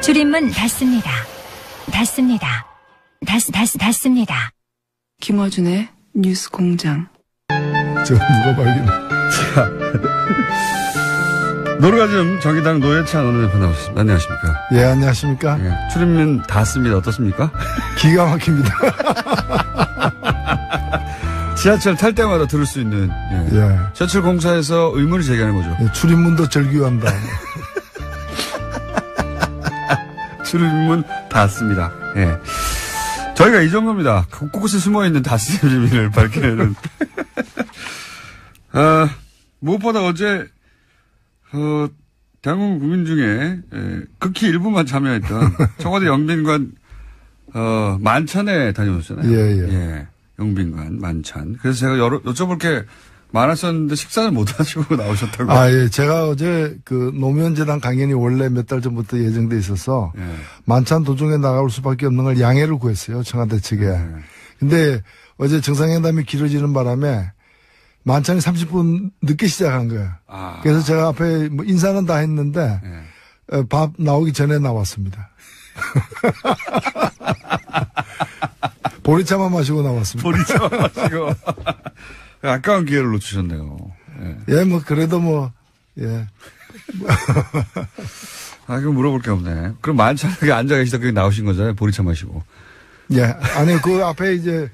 줄임문 닫습니다. 닫습니다. 닫습니다. 김어준의 뉴스 공장. 저 누가 발견해? 자, 노르가즘 정의당 노회찬 원내대표 나오셨습니다. 안녕하십니까? 예, 안녕하십니까? 예, 출입문 닫습니다. 어떻습니까? 기가 막힙니다. 지하철 탈 때마다 들을 수 있는, 예. 예. 지하철 공사에서 의문을 제기하는 거죠. 예, 출입문도 절규한다. 출입문 닫습니다. 예. 저희가 이 정도입니다. 곳곳에 숨어있는 닫습 비밀을 밝혀내는. 무엇보다 어제, 대한민국 국민 중에, 극히 일부만 참여했던 청와대 영빈관, 만찬에 다녀오셨잖아요. 예. 예. 영빈관, 만찬. 그래서 제가 여쭤볼 게 많았었는데 식사를 못 하시고 나오셨다고. 아, 예. 제가 어제 그 노무현재단 강연이 원래 몇 달 전부터 예정돼 있어서 예. 만찬 도중에 나갈 수밖에 없는 걸 양해를 구했어요. 청와대 측에. 근데 어제 정상회담이 길어지는 바람에 만찬이 30분 늦게 시작한 거예요. 아. 그래서 제가 앞에 뭐 인사는 다 했는데 밥 나오기 전에 나왔습니다. 보리차만 마시고 나왔습니다. 보리차만 마시고. 아까운 기회를 놓치셨네요. 예, 뭐, 그래도 뭐, 예. 그럼 물어볼 게 없네. 그럼 만찬하게 앉아 계시다 그게 나오신 거잖아요. 보리차 마시고. 예. 아니, 그 앞에 이제,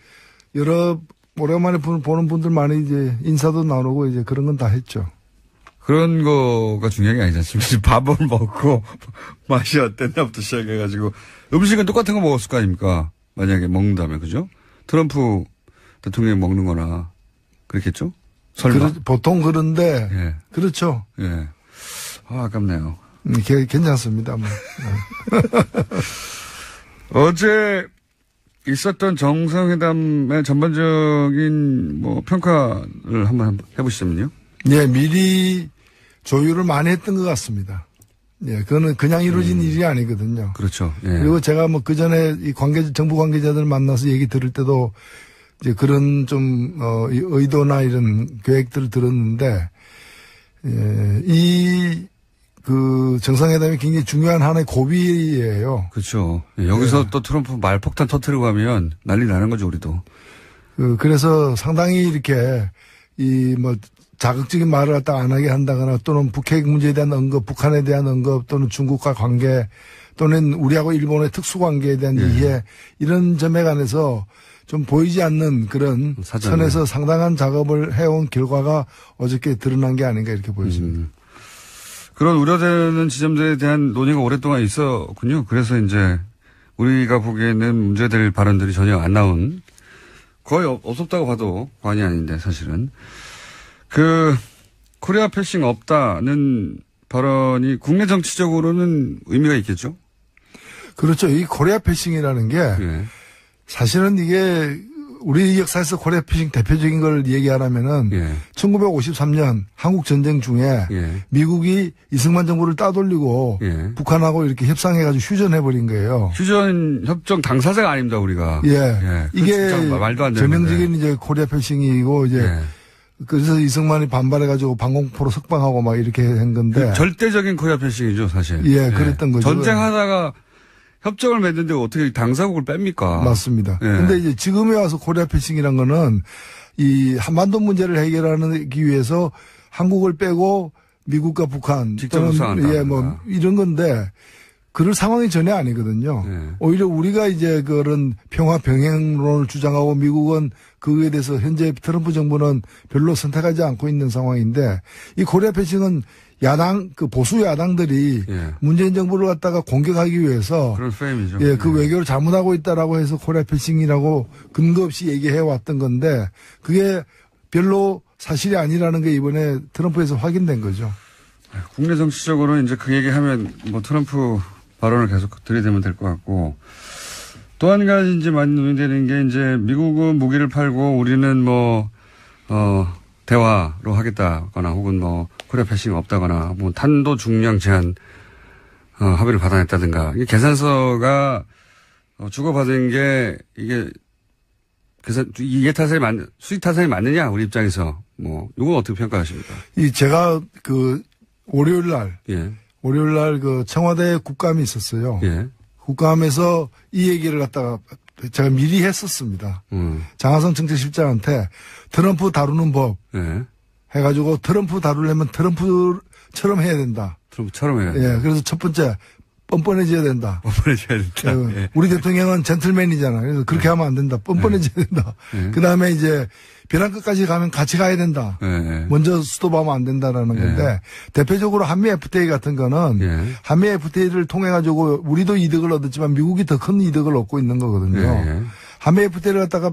오랜만에 보는 분들 많이 이제, 인사도 나누고 이제 그런 건 다 했죠. 그런 거가 중요한 게 아니지 않습니까? 밥을 먹고, 맛이 어땠나부터 시작해가지고, 음식은 똑같은 거 먹었을 거 아닙니까? 만약에 먹는다면, 그죠? 트럼프 대통령이 먹는 거나, 그렇겠죠? 설마? 보통 그런데, 예. 그렇죠. 예. 아깝네요. 괜찮습니다. 뭐. 어제 있었던 정상회담의 전반적인 뭐 평가를 한번 해보시자면요. 예, 미리 조율을 많이 했던 것 같습니다. 예, 그거는 그냥 이루어진 일이 아니거든요. 그렇죠. 예. 그리고 제가 뭐 그 전에 이 정부 관계자들 만나서 얘기 들을 때도 이제 그런 좀, 의도나 이런 계획들을 들었는데, 예, 정상회담이 굉장히 중요한 하나의 고비예요. 그렇죠. 여기서 또 트럼프 말폭탄 터뜨리고 하면 난리 나는 거죠, 우리도. 그래서 상당히 이렇게, 자극적인 말을 갖다 안 하게 한다거나 또는 북핵 문제에 대한 언급, 북한에 대한 언급 또는 중국과 관계 또는 우리하고 일본의 특수관계에 대한 이해 이런 점에 관해서 좀 보이지 않는 그런 선에서 상당한 작업을 해온 결과가 어저께 드러난 게 아닌가 이렇게 보여집니다. 그런 우려되는 지점들에 대한 논의가 오랫동안 있었군요. 그래서 이제 우리가 보기에는 문제될 발언들이 전혀 안 나온 거의 없었다고 봐도 과언이 아닌데 사실은 코리아 패싱 없다는 발언이 국내 정치적으로는 의미가 있겠죠? 그렇죠. 이 코리아 패싱이라는 게 사실은 이게 우리 역사에서 코리아 패싱 대표적인 걸 얘기하라면은 1953년 한국 전쟁 중에 미국이 이승만 정부를 따돌리고 북한하고 이렇게 협상해가지고 휴전해버린 거예요. 휴전 협정 당사자가 아닙니다 우리가. 이게 말도 안 되는 전형적인 이제 코리아 패싱이고 이제 그래서 이승만이 반발해가지고 방공포로 석방하고 막 이렇게 한 건데. 절대적인 코리아 패싱이죠 사실. 그랬던 거죠. 전쟁하다가 협정을 맺는데 어떻게 당사국을 뺍니까? 맞습니다. 근데 이제 지금에 와서 코리아 패싱이란 거는 이 한반도 문제를 해결하기 위해서 한국을 빼고 미국과 북한 또는 뭐 이런 건데 그럴 상황이 전혀 아니거든요. 오히려 우리가 이제 그런 평화 병행론을 주장하고 미국은 그거에 대해서 현재 트럼프 정부는 별로 선택하지 않고 있는 상황인데 이 코리아 패싱은 보수 야당들이 문재인 정부를 갖다가 공격하기 위해서 그런 프레임이죠. 그 외교를 잘못하고 있다라고 해서 코리아 패싱이라고 근거 없이 얘기해 왔던 건데 그게 별로 사실이 아니라는 게 이번에 트럼프에서 확인된 거죠. 국내 정치적으로 이제 그 얘기하면 뭐 트럼프 발언을 계속 들이대면 될 것 같고 또 한 가지 이제 많이 논의되는 게 이제 미국은 무기를 팔고 우리는 대화로 하겠다거나 혹은 코리아 패싱이 없다거나 탄도 중량 제한 합의를 받아냈다든가 이 계산서가 주고받은 게 이게 수익 타산이 맞느냐 우리 입장에서 이건 어떻게 평가하십니까? 제가 월요일 날 월요일 날 그 청와대 국감이 있었어요. 예. 국감에서 이 얘기를 갖다가 제가 미리 했었습니다. 장하성 정책실장한테 트럼프 다루는 법 예. 해가지고 트럼프 다루려면 트럼프처럼 해야 된다. 트럼프처럼 해야 된다. 예, 그래서 첫 번째 뻔뻔해져야 된다. 뻔뻔해져야 된다. 예. 우리 대통령은 젠틀맨이잖아. 그래서 그렇게 하면 안 된다. 뻔뻔해져야 된다. 그 다음에 이제 벼랑 끝까지 가면 같이 가야 된다. 먼저 스톱하면 안 된다라는 건데 대표적으로 한미 FTA 같은 거는 한미 FTA를 통해 가지고 우리도 이득을 얻었지만 미국이 더 큰 이득을 얻고 있는 거거든요. 한미 FTA를 갖다가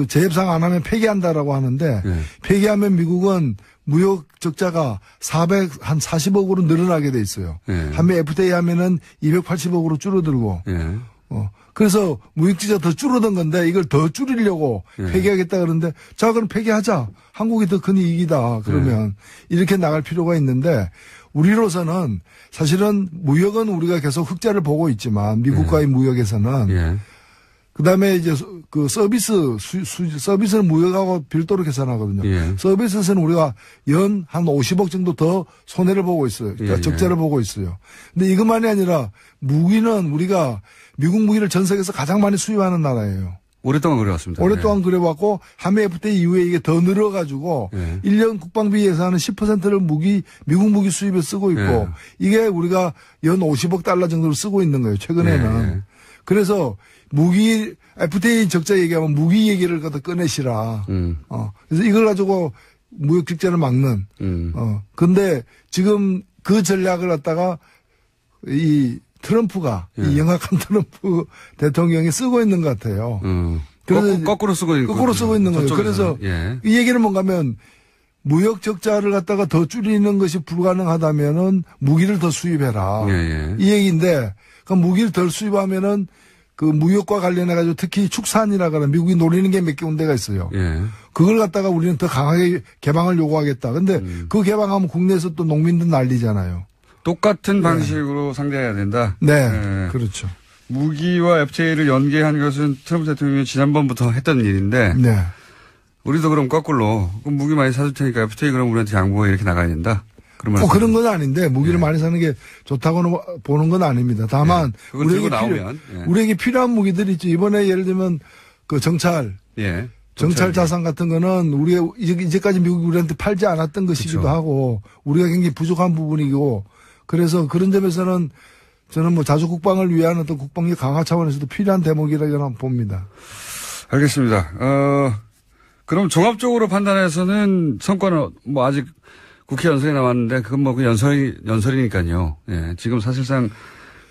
재협상 안 하면 폐기한다라고 하는데 폐기하면 미국은 무역 적자가 한 40억으로 늘어나게 돼 있어요. 한미 FTA 하면은 280억으로 줄어들고. 그래서 무역지가 더 줄어든 건데 이걸 더 줄이려고 폐기하겠다 그러는데 자 그럼 폐기하자. 한국이 더 큰 이익이다. 그러면 이렇게 나갈 필요가 있는데 우리로서는 사실은 무역은 우리가 계속 흑자를 보고 있지만 미국과의 무역에서는 그다음에 이제 그 서비스는 무역하고 별도로 계산하거든요. 서비스에서는 우리가 연 한 50억 정도 더 손해를 보고 있어요. 그러니까 적자를 보고 있어요. 근데 이것만이 아니라 무기는 우리가 미국 무기를 전 세계에서 가장 많이 수입하는 나라예요. 오랫동안 그래왔습니다. 오랫동안 그래왔고 한미 FTA 이후에 이게 더 늘어가지고 1년 국방비 예산은 10%를 미국 무기 수입에 쓰고 있고 이게 우리가 연 50억 달러 정도를 쓰고 있는 거예요. 최근에는. 그래서 무기 FTA 적자 얘기하면 무기 얘기를 갖다 꺼내시라. 그래서 이걸 가지고 무역 적자를 막는. 근데 지금 그 전략을 갖다가 이 트럼프가 이 영악한 트럼프 대통령이 쓰고 있는 것 같아요. 그래서 거꾸로 쓰고 있는 거예요. 그래서 이 얘기는 뭔가면 무역 적자를 갖다가 더 줄이는 것이 불가능하다면은 무기를 더 수입해라. 이 얘기인데 그 무기를 덜 수입하면은 그 무역과 관련해 가지고 특히 축산이라거나 미국이 노리는 게 몇 개 군데가 있어요. 그걸 갖다가 우리는 더 강하게 개방을 요구하겠다. 근데 그 개방하면 국내에서 또 농민들 난리잖아요. 똑같은 방식으로 상대해야 된다. 네, 그렇죠. 무기와 FTA를 연계한 것은 트럼프 대통령이 지난번부터 했던 일인데, 우리도 그럼 거꾸로 그럼 무기 많이 사줄 테니까 FTA 그럼 우리한테 양보해 이렇게 나가야 된다. 그런 건 아닌데 무기를 많이 사는 게 좋다고 보는 건 아닙니다. 다만 우리에게 필요한 무기들이 있죠. 이번에 예를 들면 그 정찰 자산 같은 거는 우리가 이제까지 미국이 우리한테 팔지 않았던 것이기도 하고 우리가 굉장히 부족한 부분이고 그래서 그런 점에서는 저는 뭐 자주 국방을 위한 어떤 국방력 강화 차원에서도 필요한 대목이라고 봅니다. 알겠습니다. 그럼 종합적으로 판단해서는 성과는 뭐 아직 국회 연설이 남았는데 그건 뭐 그 연설이니까요. 지금 사실상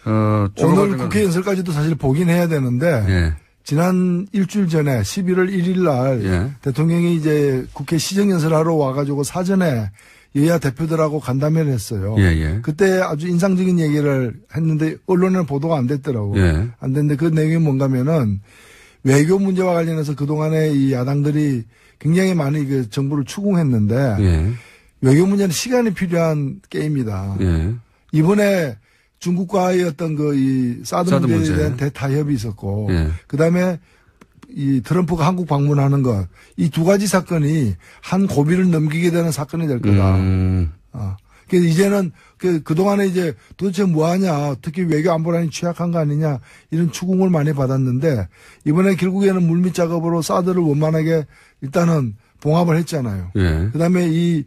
오늘 국회 연설까지도 사실 보긴 해야 되는데 지난 일주일 전에 11월 1일 날 대통령이 이제 국회 시정연설하러 와가지고 사전에 여야 대표들하고 간담회를 했어요. 그때 아주 인상적인 얘기를 했는데 언론에는 보도가 안 됐더라고요. 안 됐는데 그 내용이 뭔가면은 외교 문제와 관련해서 그동안에 이 야당들이 굉장히 많이 그 정부를 추궁했는데 외교 문제는 시간이 필요한 게임이다. 이번에 중국과의 어떤 이 사드 문제에 대한 대타협이 있었고, 그 다음에 이 트럼프가 한국 방문하는 것, 이 두 가지 사건이 한 고비를 넘기게 되는 사건이 될 거다. 그래서 이제는 그동안에 이제 도대체 뭐 하냐, 특히 외교 안보란이 취약한 거 아니냐, 이런 추궁을 많이 받았는데, 이번에 결국에는 물밑 작업으로 사드를 원만하게 일단은 봉합을 했잖아요. 그 다음에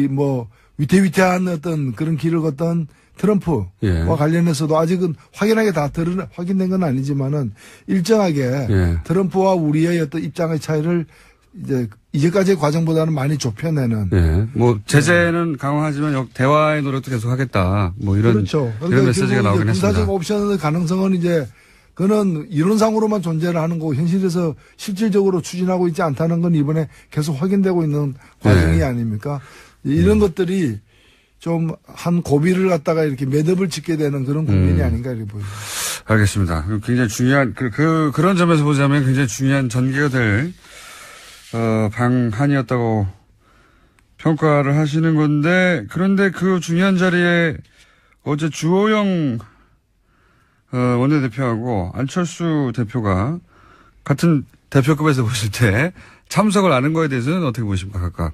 뭐 위태위태한 어떤 그런 길을 걷던 트럼프와 관련해서도 아직은 확연하게 다 확인된 건 아니지만은 일정하게 트럼프와 우리의 어떤 입장의 차이를 이제까지의 과정보다는 많이 좁혀내는. 뭐 제재는 강화하지만 대화의 노력도 계속 하겠다. 뭐 이런 그렇죠. 이런 메시지가 나오긴 했습니다. 군사적 옵션의 가능성은 이제 그거는 이론상으로만 존재를 하는 거고 현실에서 실질적으로 추진하고 있지 않다는 건 이번에 계속 확인되고 있는 과정이 아닙니까? 이런 것들이 좀 한 고비를 갖다가 이렇게 매듭을 짓게 되는 그런 국면이 아닌가 이렇게 보입니다. 알겠습니다. 굉장히 중요한 그런 점에서 보자면 굉장히 중요한 전개가 될 방한이었다고 평가를 하시는 건데 그런데 그 중요한 자리에 어제 주호영 원내대표하고 안철수 대표가 같은 대표급에서 보실 때 참석을 안 한 거에 대해서는 어떻게 보십니까 각각?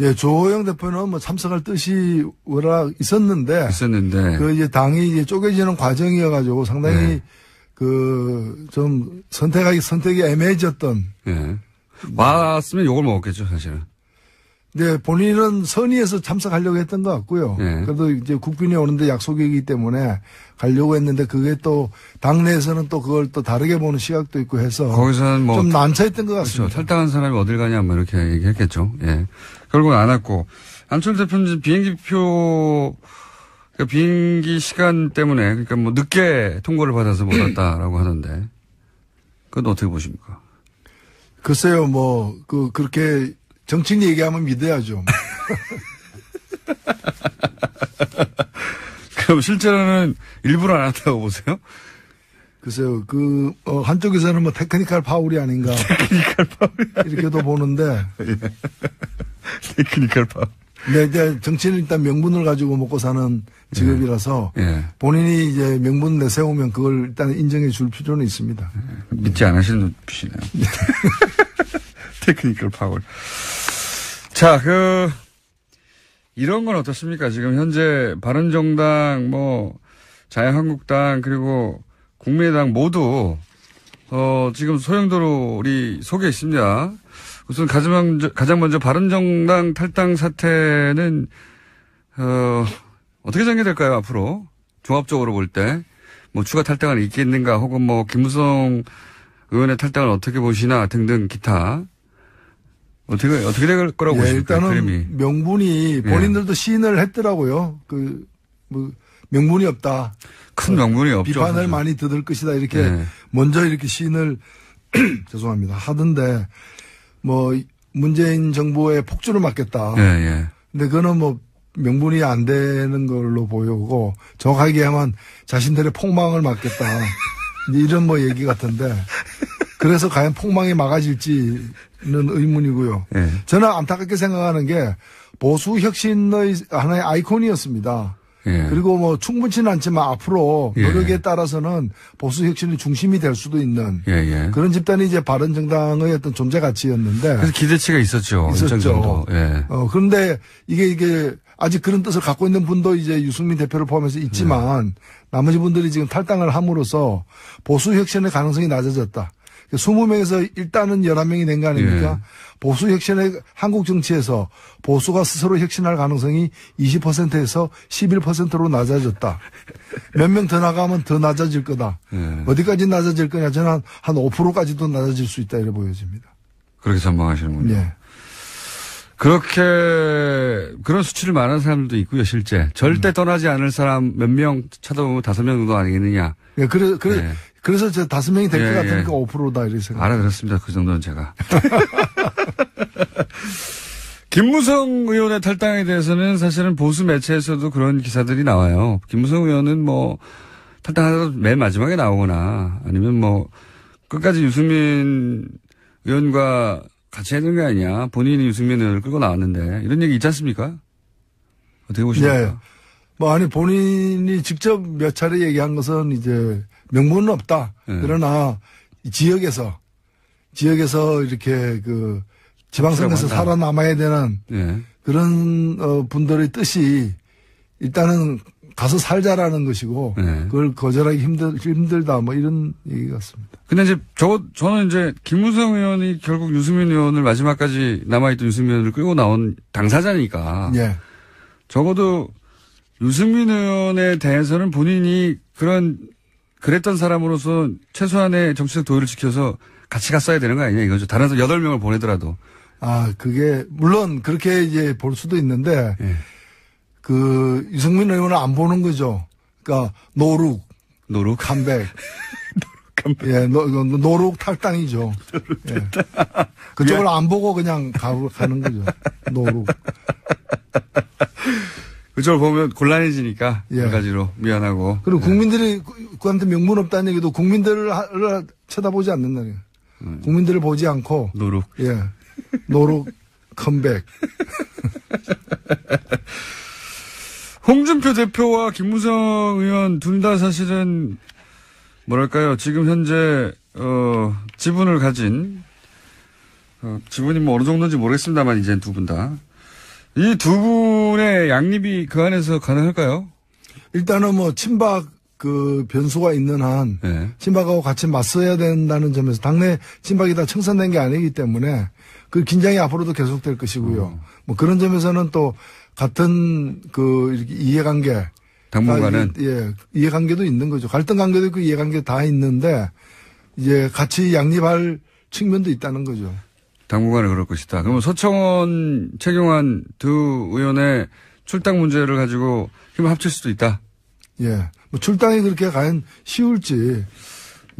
예, 조호영 대표는 뭐 참석할 뜻이 워낙 있었는데. 그 이제 당이 이제 쪼개지는 과정이어가지고 상당히 네. 좀 선택이 애매해졌던. 예. 왔으면 욕을 먹었겠죠, 사실은. 네, 본인은 선의에서 참석하려고 했던 것 같고요. 네. 그래도 이제 국빈이 오는데 약속이기 때문에 가려고 했는데 그게 또 당내에서는 또 그걸 또 다르게 보는 시각도 있고 해서 거기서는 뭐 좀 난처했던 것 같습니다. 그렇죠. 탈당한 사람이 어딜 가냐 뭐 이렇게 얘기했겠죠. 예. 결국은 안 왔고 안철수 대표는 비행기표 그러니까 비행기 시간 때문에 그러니까 뭐 늦게 통보를 받아서 못 왔다라고 하던데 그건 어떻게 보십니까? 글쎄요, 뭐 그렇게 정치인 얘기하면 믿어야죠. 그럼 실제로는 일부러 안 한다고 보세요? 글쎄요, 한쪽에서는 뭐 테크니컬 파울이 아닌가. 테크니컬 파울. 이렇게도 보는데. 예. 테크니컬 파울. 근데 이제 정치는 일단 명분을 가지고 먹고 사는 직업이라서. 예. 본인이 이제 명분 내세우면 그걸 일단 인정해 줄 필요는 있습니다. 예. 믿지 않으시는 눈빛이네요. 테크니컬 파울. 자, 이런 건 어떻습니까? 지금 현재 바른정당, 자유한국당, 그리고 국민의당 모두, 지금 소용돌이 속에 있습니다. 우선 가장 먼저 바른정당 탈당 사태는, 어떻게 전개될까요, 앞으로? 종합적으로 볼 때. 추가 탈당은 있겠는가, 혹은 김무성 의원의 탈당을 어떻게 보시나 등등 기타. 어떻게 될 거라고 보십니까? 일단은 그림이. 명분이 본인들도 시인을 했더라고요. 명분이 없다. 큰 명분이 없죠. 비판을 사실. 많이 듣을 것이다. 이렇게 먼저 이렇게 시인을 죄송합니다. 하던데 문재인 정부의 폭주를 막겠다. 근데 그거는 명분이 안 되는 걸로 보이고 정확하게 하면 자신들의 폭망을 막겠다. 이런 얘기 같은데. 그래서 과연 폭망이 막아질지는 의문이고요. 저는 안타깝게 생각하는 게 보수 혁신의 하나의 아이콘이었습니다. 그리고 충분치는 않지만 앞으로 노력에 따라서는 보수 혁신의 중심이 될 수도 있는 그런 집단이 이제 바른정당의 어떤 존재 가치였는데. 그래서 기대치가 있었죠. 있었죠. 그런데 이게 아직 그런 뜻을 갖고 있는 분도 이제 유승민 대표를 포함해서 있지만 나머지 분들이 지금 탈당을 함으로써 보수 혁신의 가능성이 낮아졌다. 20명에서 일단은 11명이 된 거 아닙니까? 보수 혁신의 한국 정치에서 보수가 스스로 혁신할 가능성이 20%에서 11%로 낮아졌다. 몇 명 더 나가면 더 낮아질 거다. 어디까지 낮아질 거냐? 저는 한 5%까지도 낮아질 수 있다 이렇게 보여집니다. 그렇게 전망하시는군요. 그런 수치를 말하는 사람들도 있고요, 실제. 절대 떠나지 않을 사람 몇 명 쳐다보면 5명 정도 아니겠느냐. 그래서 저 5명이 될 것 같으니까 5%다 이렇게 생각합니다. 알아들었습니다. 그 정도는 제가. 김무성 의원의 탈당에 대해서는 사실은 보수 매체에서도 그런 기사들이 나와요. 김무성 의원은 탈당하다가 맨 마지막에 나오거나 아니면 끝까지 유승민 의원과 같이 해야 되는 게 아니냐. 본인이 유승민 의원을 끌고 나왔는데 이런 얘기 있지 않습니까? 어떻게 보십니까? 본인이 직접 몇 차례 얘기한 것은 이제 명분은 없다. 그러나 지역에서 이렇게 지방선거에서 살아남아야 되는 그런 분들의 뜻이 일단은 가서 살자라는 것이고 그걸 거절하기 힘들다 이런 얘기 같습니다. 근데 이제 저는 이제 김무성 의원이 결국 유승민 의원을 마지막까지 남아있던 유승민 의원을 끌고 나온 당사자니까 적어도 유승민 의원에 대해서는 본인이 그랬던 사람으로서 최소한의 정치적 도의를 지켜서 같이 갔어야 되는 거 아니냐 이거죠. 다른 사람 8명을 보내더라도. 그게 물론 그렇게 이제 볼 수도 있는데 유승민 의원을 안 보는 거죠. 그러니까 노룩 컴백. 노룩 탈당이죠. 그쪽을 안 보고 그냥 가는 거죠. 노룩. 그쪽을 보면 곤란해지니까 여러 가지로 미안하고. 그리고 국민들이 그한테 명분 없다는 얘기도 국민들을 쳐다보지 않는다는 거예요. 국민들을 보지 않고 노룩. 노룩 컴백. 홍준표 대표와 김무성 의원 둘 다 사실은 지금 현재 지분을 가진 지분이 어느 정도인지 모르겠습니다만 이제 두 분 다 이 두 분의 양립이 그 안에서 가능할까요? 일단은 뭐 친박 그 변수가 있는 한 네. 친박하고 같이 맞서야 된다는 점에서 당내 친박이 다 청산된 게 아니기 때문에 그 긴장이 앞으로도 계속될 것이고요. 뭐 그런 점에서는 또 같은 그 이렇게 이해관계 당분간은 예, 이해관계도 있는 거죠. 갈등 관계도 있고 이해관계 다 있는데 이제 같이 양립할 측면도 있다는 거죠. 당분간은 그럴 것이다. 그러면 서청원, 최경환 두 의원의 출당 문제를 가지고 힘을 합칠 수도 있다. 예, 뭐 출당이 그렇게 과연 쉬울지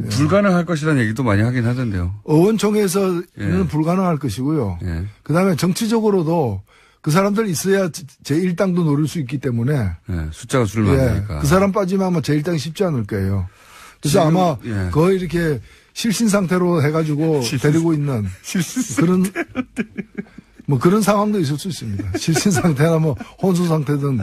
불가능할 것이라는 얘기도 많이 하긴 하던데요. 의원총회에서는 예. 불가능할 것이고요. 예. 그다음에 정치적으로도 그 사람들 있어야 제1당도 노릴 수 있기 때문에 예. 숫자가 줄면 안 되니까. 그 사람 빠지면 아마 제1당이 쉽지 않을 거예요. 그래서 지금, 아마 예. 거의 이렇게 실신 상태로 해가지고 데리고 있는 그런 뭐 그런 상황도 있을 수 있습니다. 실신 상태나 뭐 혼수 상태든.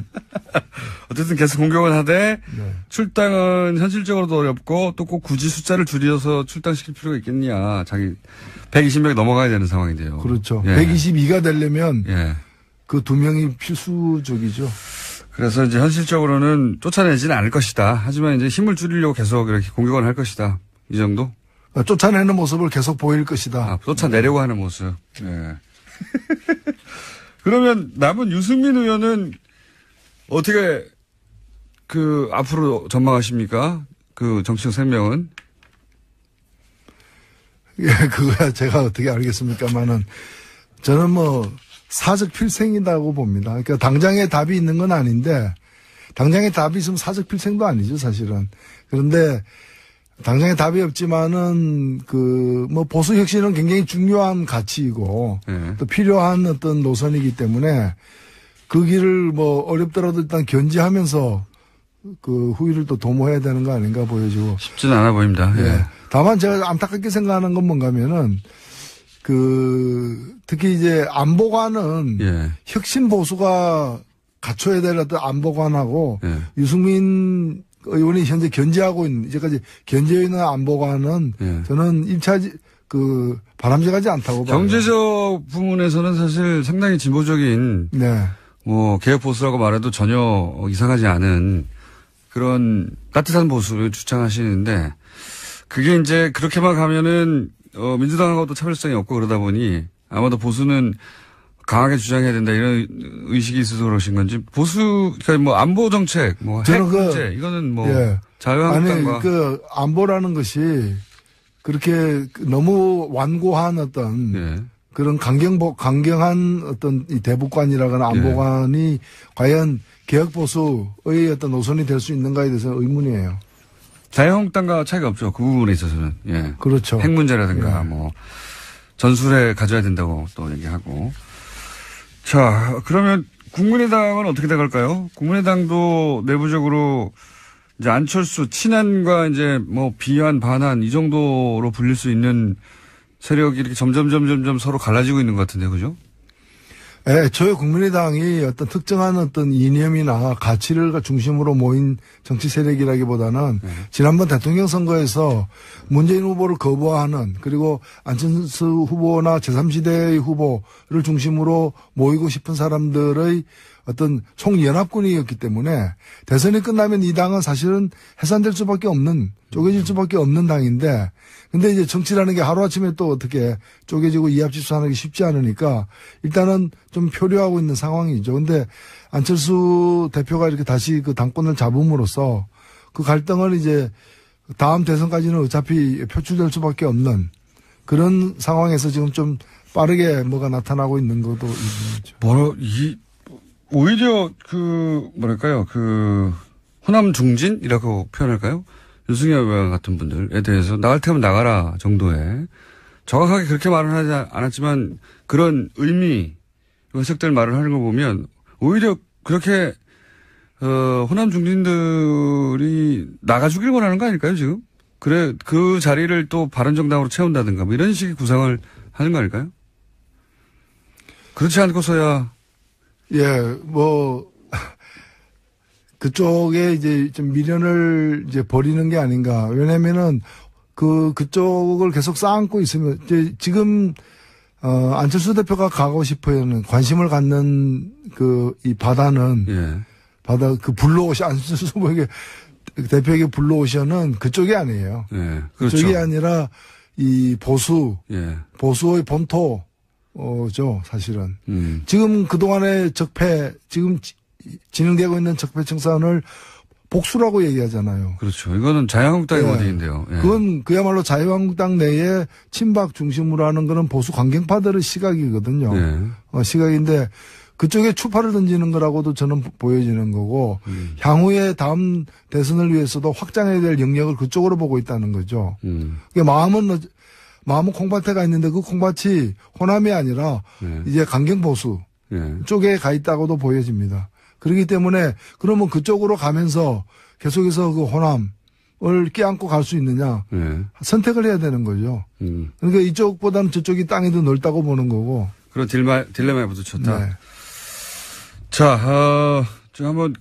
어쨌든 계속 공격은 하되 네. 출당은 현실적으로도 어렵고 또 꼭 굳이 숫자를 줄여서 출당시킬 필요가 있겠냐. 자기 120명이 넘어가야 되는 상황인데요. 그렇죠. 예. 122가 되려면 예. 그 두 명이 필수적이죠. 그래서 이제 현실적으로는 쫓아내지는 않을 것이다. 하지만 이제 힘을 줄이려고 계속 이렇게 공격을 할 것이다. 이 정도? 쫓아내는 모습을 계속 보일 것이다. 아, 쫓아내려고 하는 모습. 예. 그러면 남은 유승민 의원은 어떻게 그 앞으로 전망하십니까? 그 정치적 생명은? 예, 그거야 제가 어떻게 알겠습니까만은 저는 뭐 사적 필생이라고 봅니다. 그러니까 당장에 답이 있는 건 아닌데 당장에 답이 있으면 사적 필생도 아니죠, 사실은. 그런데 당장에 답이 없지만은 그 뭐 보수 혁신은 굉장히 중요한 가치이고 또 필요한 어떤 노선이기 때문에 그 길을 뭐 어렵더라도 일단 견지하면서 그 후위를 또 도모해야 되는 거 아닌가 보여지고 쉽지는 않아 보입니다. 예. 예. 다만 제가 안타깝게 생각하는 건 뭔가면은 그 특히 이제 안보관은 예. 혁신 보수가 갖춰야 될 어떤 안보관하고 예. 유승민 의원이 현재 견제하고 있는 이제까지 견제해 있는 안보관은 예. 저는 일차지 그 바람직하지 않다고 봐요. 경제적 부분에서는 사실 상당히 진보적인 네. 뭐 개혁 보수라고 말해도 전혀 이상하지 않은 그런 따뜻한 보수를 주창하시는데 그게 이제 그렇게만 가면은 민주당하고도 차별성이 없고 그러다 보니 아마도 보수는 강하게 주장해야 된다 이런 의식이 있어서 그러신 건지 보수 그러니까 뭐 안보 정책 뭐 핵 문제 이거는 뭐 예. 자유한국당과 아니 그 안보라는 것이 그렇게 너무 완고한 어떤 예. 그런 강경한 어떤 이 대북관이라거나 안보관이 과연 개혁 보수의 어떤 노선이 될 수 있는가에 대해서는 의문이에요. 자유한국당과 차이가 없죠. 그 부분에 있어서는. 예. 그렇죠. 핵 문제라든가 예. 뭐 전술에 가져야 된다고 또 얘기하고. 자, 그러면 국민의당은 어떻게 돼갈까요? 국민의당도 내부적으로 이제 안철수 친한과 이제 뭐 비한 반한 이 정도로 불릴 수 있는 세력이 이렇게 점점 서로 갈라지고 있는 것 같은데, 그죠? 예, 저희 국민의당이 어떤 특정한 어떤 이념이나 가치를 중심으로 모인 정치 세력이라기보다는 지난번 대통령 선거에서 문재인 후보를 거부하는 그리고 안철수 후보나 제3지대의 후보를 중심으로 모이고 싶은 사람들의 어떤 총연합군이었기 때문에 대선이 끝나면 이 당은 사실은 해산될 수밖에 없는 쪼개질 수밖에 없는 당인데 근데 이제 정치라는 게 하루아침에 또 어떻게 쪼개지고 이합집산하기 쉽지 않으니까 일단은 좀 표류하고 있는 상황이죠. 근데 안철수 대표가 이렇게 다시 그 당권을 잡음으로써 그 갈등을 이제 다음 대선까지는 어차피 표출될 수밖에 없는 그런 상황에서 지금 좀 빠르게 뭐가 나타나고 있는 것도 있는 거죠. 오히려 뭐랄까요, 호남 중진이라고 표현할까요? 유승열 의원 같은 분들에 대해서 나갈 테면 나가라 정도의 정확하게 그렇게 말은 하지 않았지만 그런 의미, 해석될 말을 하는 거 보면 오히려 그렇게, 호남 중진들이 나가주길 원하는 거 아닐까요, 지금? 그래, 그 자리를 또 바른정당으로 채운다든가 뭐 이런 식의 구상을 하는 거 아닐까요? 그렇지 않고서야 예, 그쪽에 이제 좀 미련을 이제 버리는 게 아닌가. 왜냐면은 그쪽을 계속 쌓고 있으면, 이제 지금, 안철수 대표가 가고 싶어하는 관심을 갖는 이 바다는 예. 바다 블루오션 안철수 후보에게 대표에게 블루오션은 그쪽이 아니에요. 예. 그렇죠. 그쪽이 아니라 이 예. 보수의 본토죠 사실은. 지금 그동안의 지금 진행되고 있는 적폐 청산을 복수라고 얘기하잖아요. 그렇죠. 이거는 자유한국당의 예. 워딩인데요. 예. 그건 그야말로 자유한국당 내에 친박 중심으로 하는 거는 보수 강경파들의 시각이거든요. 예. 시각인데 그쪽에 추파를 던지는 거라고도 저는 보여지는 거고 향후에 다음 대선을 위해서도 확장해야 될 영역을 그쪽으로 보고 있다는 거죠. 그러니까 마음은 콩밭에가 있는데 그 콩밭이 호남이 아니라 예. 이제 강경보수 예. 쪽에 가 있다고도 보여집니다. 그렇기 때문에 그러면 그쪽으로 가면서 계속해서 그 호남을 껴안고 갈 수 있느냐 예. 선택을 해야 되는 거죠. 그러니까 이쪽보다는 저쪽이 땅이 더 넓다고 보는 거고. 그런 딜레마에 부딪혔다. 네. 자, 좀 한번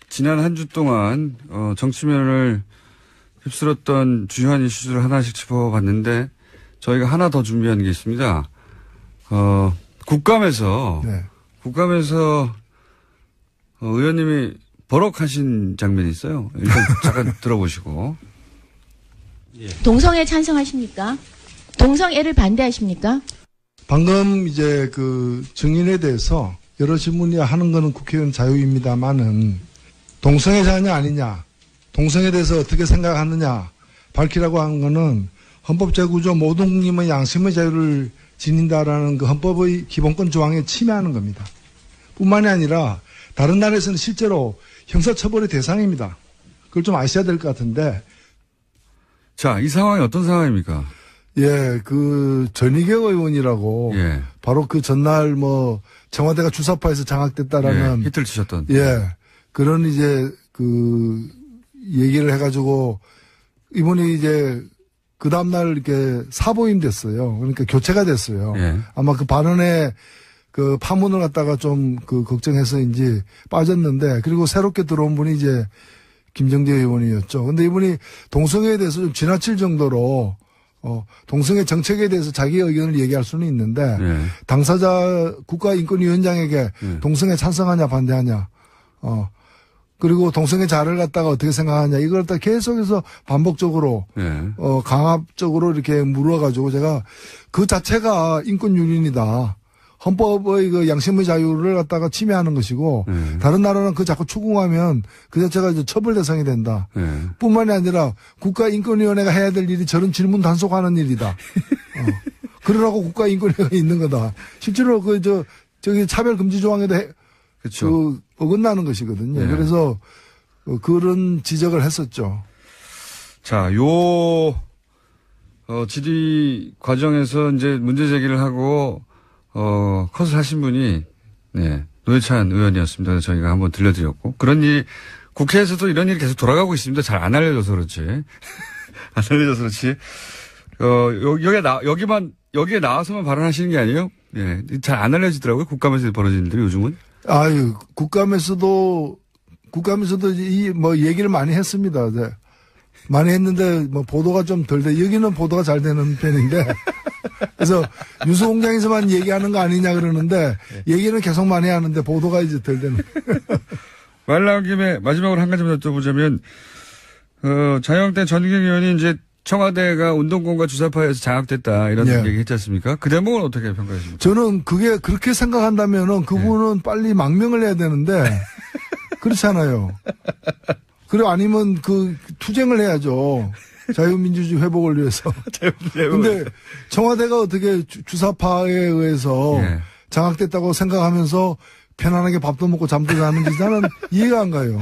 지난 한 주 동안 정치면을 휩쓸었던 주요한 이슈들을 하나씩 짚어봤는데 저희가 하나 더 준비한 게 있습니다. 국감에서 의원님이 버럭하신 장면이 있어요. 일단 잠깐 들어보시고. 동성애 찬성하십니까? 동성애를 반대하십니까? 방금 이제 그 증인에 대해서 여러 질문이 하는 거는 국회의원 자유입니다만은 동성애 자냐 아니냐, 동성애에 대해서 어떻게 생각하느냐 밝히라고 한 거는 헌법 제9조 모든 국민의 양심의 자유를 지닌다라는 그 헌법의 기본권 조항에 침해하는 겁니다. 뿐만이 아니라 다른 나라에서는 실제로 형사처벌의 대상입니다. 그걸 좀 아셔야 될 것 같은데. 자, 이 상황이 어떤 상황입니까? 예, 그 전희경 의원이라고 예. 바로 그 전날 청와대가 주사파에서 장악됐다라는 예, 히트를 치셨던. 예. 그런 이제 그 얘기를 해가지고 이분이 이제 그 다음날 이렇게 사보임 됐어요. 그러니까 교체가 됐어요. 예. 아마 그 발언에 그 파문을 갖다가 좀 그 걱정해서인지 빠졌는데 그리고 새롭게 들어온 분이 이제 김정재 의원이었죠. 근데 이분이 동성애에 대해서 좀 지나칠 정도로 동성애 정책에 대해서 자기 의견을 얘기할 수는 있는데 예. 당사자 국가인권위원장에게 동성애 찬성하냐 반대하냐 그리고 동성애 자를 갖다가 어떻게 생각하냐 이걸 갖다 계속해서 반복적으로 예. 강압적으로 이렇게 물어가지고 제가 그 자체가 인권유린이다. 헌법의 그 양심의 자유를 갖다가 침해하는 것이고 다른 나라는 그 자꾸 추궁하면 그 자체가 이제 처벌 대상이 된다. 뿐만이 아니라 국가인권위원회가 해야 될 일이 저런 질문 단속하는 일이다. 그러라고 국가인권위가 있는 거다. 실제로 저기 차별금지 조항에도 그렇죠. 어긋나는 것이거든요. 네. 그래서 그런 지적을 했었죠. 자, 질의 과정에서 이제 문제 제기를 하고 컷을 하신 분이, 네, 노회찬 의원이었습니다. 그래서 저희가 한번 들려드렸고. 그런 일이, 국회에서도 이런 일이 계속 돌아가고 있습니다. 잘 안 알려져서 그렇지. 안 알려져서 그렇지. 여기에 나와서만 발언하시는 게 아니에요? 예. 잘 안 알려지더라고요. 국감에서 벌어지는 일들이 요즘은. 아유, 국감에서도 얘기를 많이 했습니다. 네. 많이 했는데, 보도가 좀 덜 돼. 여기는 보도가 잘 되는 편인데. 그래서 뉴스공장에서만 얘기하는 거 아니냐 그러는데, 얘기는 계속 많이 하는데, 보도가 이제 덜 되는. 말 나온 김에 마지막으로 한 가지만 여쭤보자면, 자유한국당 전희경 의원이 이제 청와대가 운동권과 주사파에서 장악됐다, 이런 얘기 했지 않습니까? 그 대목은 어떻게 평가하십니까? 저는 그게 그렇게 생각한다면은 그분은 빨리 망명을 해야 되는데, 그렇잖아요. 그리고 아니면 투쟁을 해야죠. 자유민주주의 회복을 위해서. 근데 청와대가 어떻게 주사파에 의해서 장악됐다고 생각하면서 편안하게 밥도 먹고 잠도 자는지 나는 이해가 안 가요.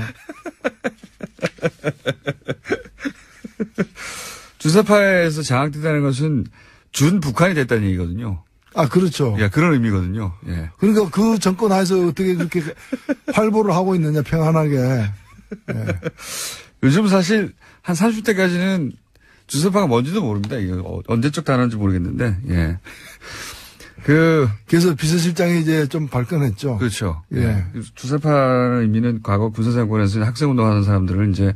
주사파에서 장악됐다는 것은 준 북한이 됐다는 얘기거든요. 아, 그렇죠. 예, 그런 의미거든요. 예. 그러니까 그 정권 하에서 어떻게 그렇게 활보를 하고 있느냐, 평안하게. 예. 요즘 사실 한 30대까지는 주사파가 뭔지도 모릅니다. 이게 언제적 단어인지 모르겠는데, 예. 그래서 비서실장이 이제 좀 발끈했죠. 그렇죠. 예. 예. 주사파라는 의미는 과거 군사정권에서 학생운동하는 사람들을 이제,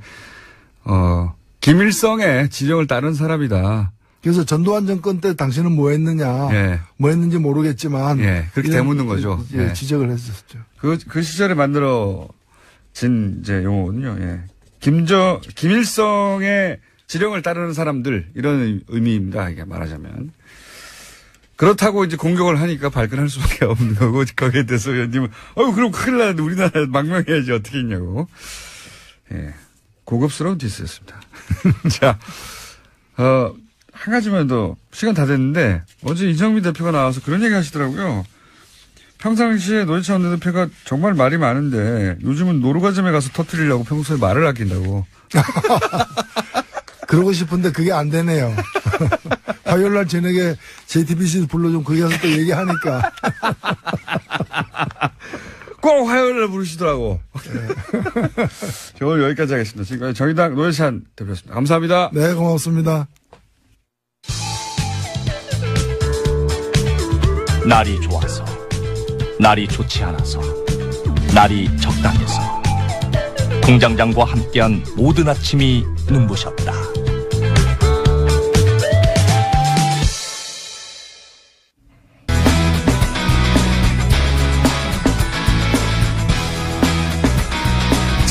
김일성의 지령을 따른 사람이다. 그래서 전두환 정권 때 당신은 뭐 했느냐. 예. 뭐 했는지 모르겠지만. 예. 그렇게 되묻는 거죠. 예. 예. 지적을 했었죠. 그 시절에 만들어진 이제 용어거든요. 예. 김일성의 지령을 따르는 사람들, 이런 의미입니다. 이게 말하자면. 그렇다고 이제 공격을 하니까 발끈할 수밖에 없는 거고, 거기에 대해서 의원님은, 그럼 큰일 나는데 우리나라 망명해야지 어떻게 했냐고. 예. 고급스러운 디스였습니다. 자, 한 가지만 더, 시간 다 됐는데, 어제 이정미 대표가 나와서 그런 얘기 하시더라고요. 평상시에 노회찬 원내대표가 정말 말이 많은데, 요즘은 노루가점에 가서 터뜨리려고 평소에 말을 아낀다고. 그러고 싶은데 그게 안 되네요. 화요일 날 저녁에 JTBC 불러좀 거기 가서 또 얘기하니까. 꼭 화요일 날 부르시더라고. 네. 저 오늘 여기까지 하겠습니다. 지금까지 정의당 노회찬 대표였습니다. 감사합니다. 네, 고맙습니다. 날이 좋아서, 날이 좋지 않아서, 날이 적당해서 공장장과 함께한 모든 아침이 눈부셨다.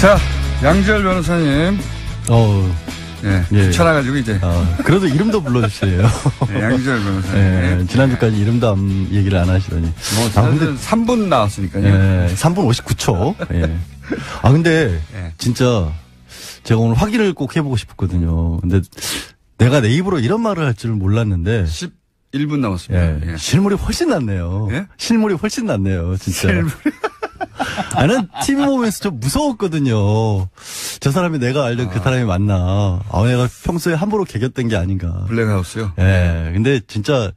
자, 양지열 변호사님. 네, 예. 귀찮아가지고 이제. 그래도 이름도 불러주세요. 네, 양지열 변호사님. 예, 지난주까지 이름도 얘기를 안 하시더니. 근데 3분 나왔으니까요. 예, 3분 59초. 예. 근데, 예. 진짜, 제가 오늘 확인을 꼭 해보고 싶었거든요. 근데, 내가 내 입으로 이런 말을 할 줄은 몰랐는데. 11분 남았습니다. 예. 실물이 훨씬 낫네요. 예? 실물이 훨씬 낫네요, 진짜. 나는 TV 보면서 좀 무서웠거든요. 저 사람이 내가 알던 그 사람이 맞나. 내가 평소에 함부로 개겼던 게 아닌가. 블랙하우스요? 예. 근데 진짜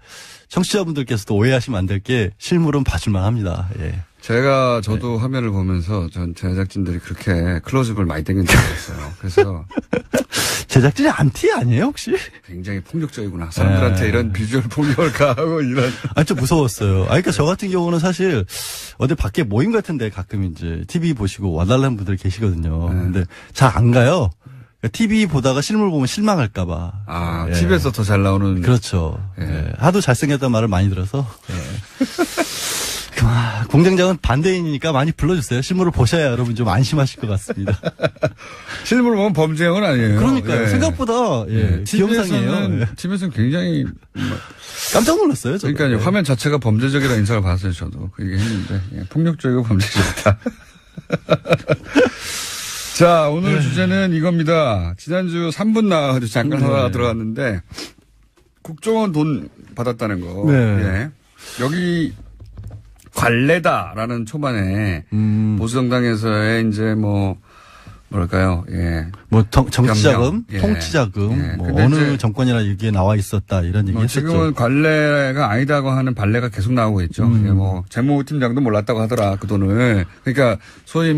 청취자분들께서도 오해하시면 안 될 게 실물은 봐줄만 합니다. 예. 저도 화면을 보면서 전 제작진들이 그렇게 클로즈업을 많이 당긴 적이 있어요. 그래서. 제작진이 안티 아니에요, 혹시? 굉장히 폭력적이구나. 사람들한테 이런 비주얼 폭력을 가하고 이런. 좀 무서웠어요. 그러니까 저 같은 경우는 사실 어디 밖에 모임 같은데 가끔 이제 TV 보시고 와달라는 분들 계시거든요. 근데 잘 안 가요. TV 보다가 실물 보면 실망할까봐. 예. TV에서 더 잘 나오는. 그렇죠. 예. 예. 하도 잘생겼다는 말을 많이 들어서. 예. 공장장은 반대인이니까 많이 불러주세요. 실물을 보셔야 여러분 좀 안심하실 것 같습니다. 실물을 보면 범죄형은 아니에요. 그러니까요. 예. 생각보다 귀염상이에요. TV에서는 굉장히 깜짝 놀랐어요. 저도. 그러니까요. 화면 자체가 범죄적이라는 인상을 받았어요. 저도 그 얘기 했는데 폭력적이고 범죄적이다. 자, 오늘 주제는 이겁니다. 지난주 3분 나와가지고 잠깐 하다가 들어갔는데 국정원 돈 받았다는 거. 네. 예. 여기 관례다라는 초반에 보수정당에서의 이제 뭐랄까요, 예. 정치자금, 예. 통치자금, 예. 어느 정권이나 여기에 나와 있었다 이런 얘기 했었죠. 지금은 관례가 아니다고 하는 반례가 계속 나오고 있죠. 예, 재무팀장도 몰랐다고 하더라, 그 돈을. 그러니까 소위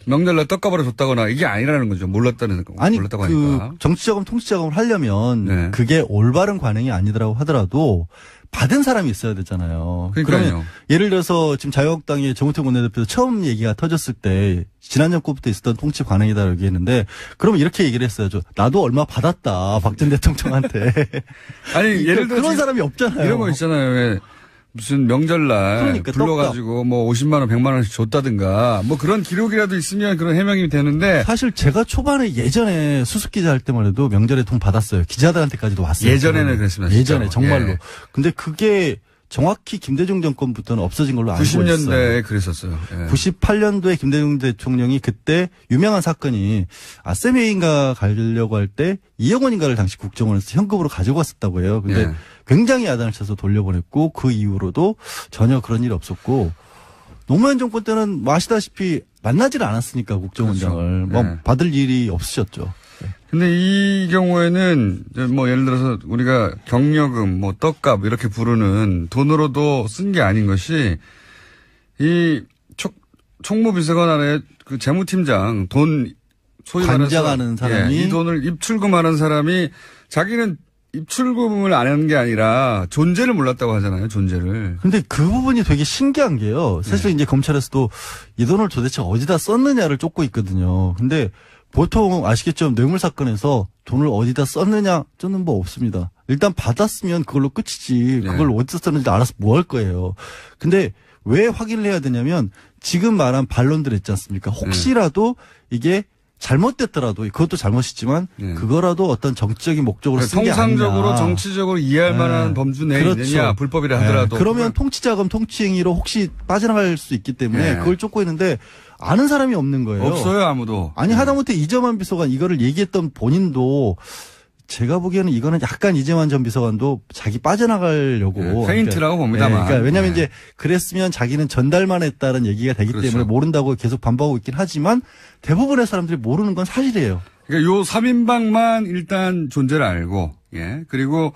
명절날 떡값으로 줬다거나 이게 아니라는 거죠. 몰랐다고 하니까. 정치자금, 통치자금을 하려면 그게 올바른 관행이 아니더라고 하더라도 받은 사람이 있어야 되잖아요. 그러니까요. 그러면 예를 들어서 지금 자유한국당의 정우택 원내대표 처음 얘기가 터졌을 때 지난 정권부터 있었던 통치 관행이다라고 얘기했는데 그러면 이렇게 얘기를 했어요. 나도 얼마 받았다. 박 전 대통령한테. 아니 예를 들어 그런 사람이 없잖아요. 이런 거 있잖아요. 왜 무슨 명절날 불러가지고 50만 원, 100만 원씩 줬다든가 그런 기록이라도 있으면 그런 해명이 되는데 사실 제가 초반에 예전에 수습기자 할 때만 해도 명절에 돈 받았어요. 기자들한테까지도 왔어요. 예전에는 그랬습니다. 예전에 정말로. 예. 근데 그게 정확히 김대중 정권부터는 없어진 걸로 알고 있어요. 90년대에 그랬었어요. 예. 98년도에 김대중 대통령이 그때 유명한 사건이 아세메인가 가려고 할 때 2억 원인가를 당시 국정원에서 현금으로 가지고 왔었다고 해요. 근데 굉장히 야단을 쳐서 돌려보냈고 그 이후로도 전혀 그런 일이 없었고 노무현 정권 때는 아시다시피 만나질 않았으니까 국정원장을 그렇죠. 받을 일이 없으셨죠. 근데 이 경우에는 예를 들어서 우리가 격려금, 떡값 이렇게 부르는 돈으로도 쓴 게 아닌 것이 이 총무비서관 안에 그 재무팀장 돈 소위 말해서 관장하는 사람이 이 돈을 입출금하는 사람이 자기는 입출금을 안 하는 게 아니라 존재를 몰랐다고 하잖아요. 존재를. 근데 그 부분이 되게 신기한 게요. 사실 이제 검찰에서도 이 돈을 도대체 어디다 썼느냐를 쫓고 있거든요. 근데 보통 아시겠죠? 뇌물 사건에서 돈을 어디다 썼느냐 쫓는 법 없습니다. 일단 받았으면 그걸로 끝이지. 네. 그걸 어디서 썼는지 알아서 뭐 할 거예요. 근데 왜 확인을 해야 되냐면 지금 말한 반론들 있지 않습니까? 혹시라도 이게 잘못됐더라도 그것도 잘못이지만 그거라도 어떤 정치적인 목적으로 쓴 게 아니냐. 통상적으로 정치적으로 이해할 만한 범주 내에 그렇죠. 있느냐 불법이라 하더라도. 그러면 통치자금 통치행위로 혹시 빠져나갈 수 있기 때문에 그걸 쫓고 있는데 아는 사람이 없는 거예요. 없어요 아무도. 아니 하다못해 이재만 비서관 이거를 얘기했던 본인도 제가 보기에는 이거는 약간 이재만 전 비서관도 자기 빠져나가려고 페인트라고 봅니다만. 그러니까 왜냐하면 이제 그랬으면 자기는 전달만 했다는 얘기가 되기 그렇죠. 때문에 모른다고 계속 반박하고 있긴 하지만 대부분의 사람들이 모르는 건 사실이에요. 그러니까 요 3인방만 일단 존재를 알고, 그리고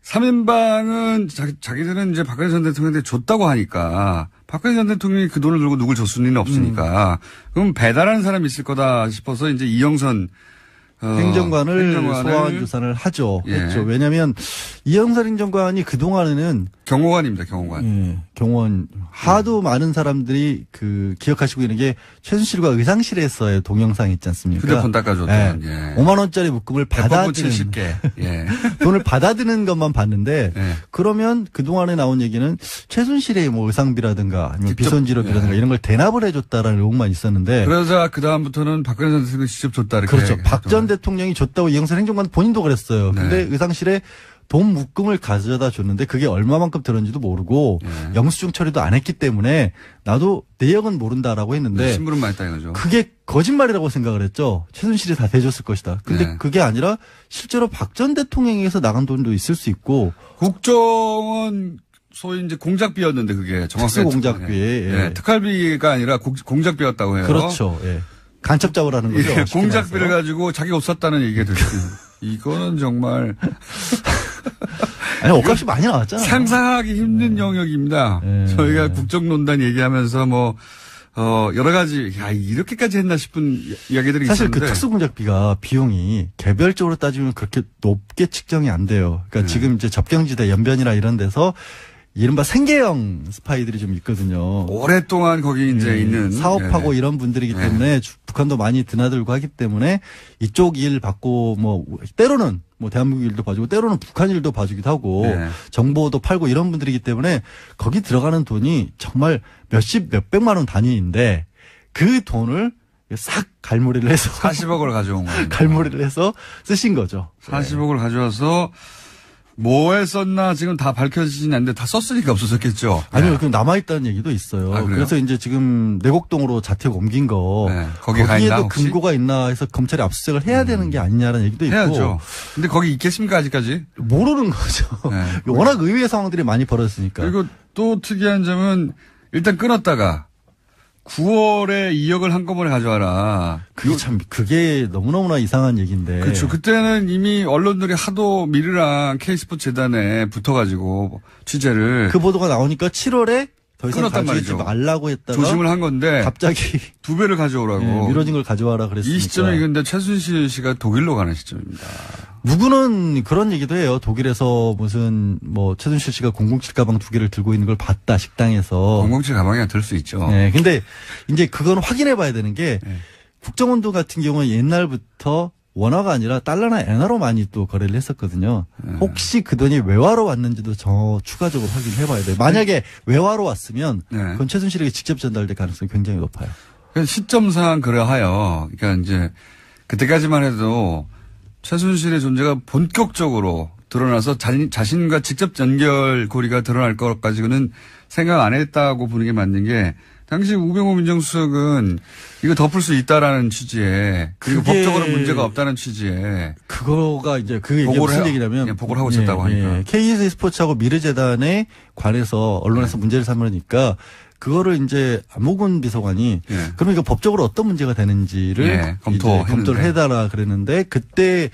3인방은 자기들은 이제 박근혜 전 대통령한테 줬다고 하니까 박근혜 전 대통령이 그 돈을 들고 누굴 줬을 리는 없으니까 그럼 배달하는 사람이 있을 거다 싶어서 이제 이영선 행정관을 소환 조사를 했죠. 왜냐하면 이영선 행정관이 그 동안에는 경호관입니다. 경호관. 경호원 하도 많은 사람들이 기억하시고 있는 게 최순실과 의상실에서의 동영상 있지 않습니까? 휴대폰 닦아줬던. 5만 원짜리 묶음을 받아드는 70개. 돈을 받아드는 것만 봤는데 그러면 그 동안에 나온 얘기는 최순실의 뭐 의상비라든가 아니면 비선지럽이라든가 이런 걸 대납을 해줬다라는 의혹만 있었는데. 그러자 그 다음부터는 박근혜 전 대통령이 직접 줬다 이렇게. 그렇죠. 박 전 대통령이 줬다고 이영선 행정관 본인도 그랬어요. 근데 의상실에 돈 묶음을 가져다 줬는데 그게 얼마만큼 들었는지도 모르고 영수증 처리도 안 했기 때문에 나도 내역은 모른다라고 했는데 심부름만 했다 이거죠. 그게 거짓말이라고 생각을 했죠. 최순실이 다 대줬을 것이다. 근데 그게 아니라 실제로 박 전 대통령에게서 나간 돈도 있을 수 있고 국정원 소위 이제 공작비였는데 그게 정확하게 공작비 특활비가 아니라 공작비였다고 해요. 그렇죠. 간첩 잡으라는 거죠. 공작비를 가지고 자기가 옷 샀다는 얘기가 들었어요. 이거는 정말 아니 옷값이 많이 나왔잖아요. 상상하기 힘든 영역입니다. 저희가 국정농단 얘기하면서 여러 가지 이렇게까지 했나 싶은 이야기들이 사실 있었는데 그 특수공작비가 비용이 개별적으로 따지면 그렇게 높게 측정이 안 돼요. 그러니까 지금 이제 접경지대 연변이나 이런 데서 이른바 생계형 스파이들이 좀 있거든요. 오랫동안 거기 이제 있는. 사업하고 이런 분들이기 때문에 북한도 많이 드나들고 하기 때문에 이쪽 일 받고 때로는 대한민국 일도 봐주고 때로는 북한 일도 봐주기도 하고 정보도 팔고 이런 분들이기 때문에 거기 들어가는 돈이 정말 몇백만 원 단위인데 그 돈을 싹 갈무리를 해서 40억을 가져온 거예요. 갈무리를 해서 쓰신 거죠. 40억을 가져와서 뭐에 썼나 지금 다 밝혀지진 않는데 다 썼으니까 없어졌겠죠. 아니요, 그 남아있다는 얘기도 있어요. 그래서 이제 지금 내곡동으로 자택 옮긴 거. 거기에도 근거가 있나 해서 검찰이 압수수색을 해야 되는 게 아니냐라는 얘기도 있고. 해야죠. 근데 거기 있겠습니까, 아직까지? 모르는 거죠. 워낙 의외의 상황들이 많이 벌어졌으니까. 그리고 또 특이한 점은 일단 끊었다가 9월에 2억을 한꺼번에 가져와라. 그게 너무너무나 이상한 얘기인데. 그렇죠. 그때는 이미 언론들이 하도 미르랑 K스포츠 재단에 붙어가지고 취재를. 그 보도가 나오니까 7월에 더 이상 가져오지 말라고 했다가. 조심을 한 건데. 갑자기. 2배를 가져오라고. 미뤄진 걸 가져와라 그랬으니까. 이 시점이 근데 최순실 씨가 독일로 가는 시점입니다. 누구는 그런 얘기도 해요. 독일에서 무슨 최순실 씨가 007 가방 2개를 들고 있는 걸 봤다 식당에서. 007 가방이야 들 수 있죠. 근데 이제 그건 확인해 봐야 되는 게 국정원도 같은 경우는 옛날부터 원화가 아니라 달러나 엔화로 많이 또 거래를 했었거든요. 혹시 그 돈이 외화로 왔는지도 추가적으로 확인해 봐야 돼요. 만약에 외화로 왔으면 그건 최순실에게 직접 전달될 가능성이 굉장히 높아요. 시점상 그러하여 그러니까 이제 그때까지만 해도 최순실의 존재가 본격적으로 드러나서 자신과 직접 연결고리가 드러날 것까지는 생각 안 했다고 보는 게 맞는 게 당시 우병우 민정수석은 이거 덮을 수 있다라는 취지에 그리고 법적으로 문제가 없다는 취지에 그거가 이제 그 얘기가 무슨 얘기냐면 보고를 하고 있었다고 하니까 KS 스포츠하고 미르재단에 관해서 언론에서 문제를 삼으니까 그거를 이제 안목은 비서관이 그럼 이거 법적으로 어떤 문제가 되는지를 검토를 해달라 그랬는데 그때